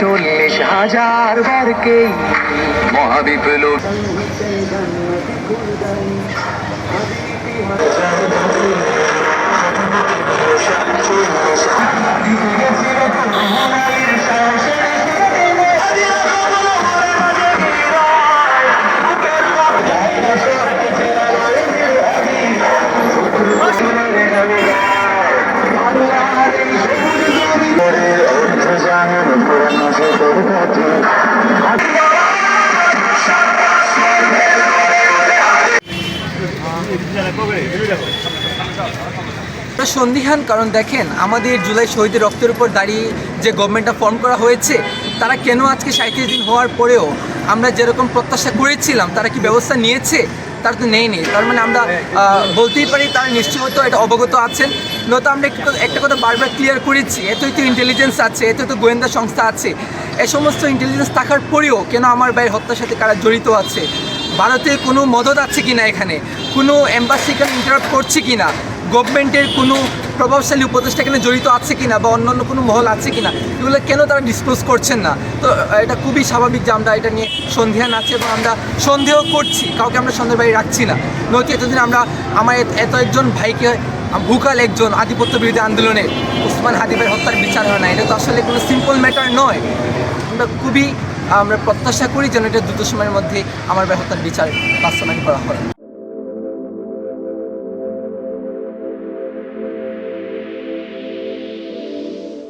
40,000 বারকে মহাবিপ্লব সন্দিহান, কারণ দেখেন আমাদের জুলাই শহীদের রক্তের উপর দাঁড়িয়ে যে গভর্নমেন্টটা ফর্ম করা হয়েছে, তারা কেন আজকে 37 দিন হওয়ার পরেও আমরা যেরকম প্রত্যাশা করেছিলাম তারা কি ব্যবস্থা নিয়েছে? তারা তো নেই। তার মানে আমরা বলতেই পারি তারা নিশ্চয় হয়তো এটা অবগত আছেন। নয়তো আমরা একটা কথা বারবার ক্লিয়ার করেছি, এতই তো ইন্টেলিজেন্স আছে, এতই তো গোয়েন্দা সংস্থা আছে, এ সমস্ত ইন্টেলিজেন্স থাকার পরেও কেন আমার ভাইয়ের হত্যার সাথে কারা জড়িত আছে? ভারতের কোনো মদত আছে কিনা, এখানে কোনো এম্বাসি এখানে ইন্টারাপ্ট করছে কিনা, গভর্নমেন্টের কোনো প্রভাবশালী উপদেষ্টা এখানে জড়িত আছে কিনা বা অন্যান্য কোনো মহল আছে কিনা, এগুলো কেন তারা ডিসক্লোজ করছেন না? তো এটা খুবই স্বাভাবিক যে আমরা এটা নিয়ে সন্দেহান আছে এবং আমরা সন্দেহ করছি, কাউকে আমরা সন্দেহ বাইরে রাখছি না। নয়তো এতদিন আমার এত একজন ভাইকে ভুকাল একজন আধিপত্য বিরোধী আন্দোলনে ওসমান হাদি ভাইয়ের হত্যার বিচার হয় না, এটা তো আসলে কোনো সিম্পল ম্যাটার নয়। আমরা প্রত্যাশা করি যেন এটা দ্রুত সময়ের মধ্যে আমার ভাই হত্যার বিচার বাস্তবায়ন করা হয়।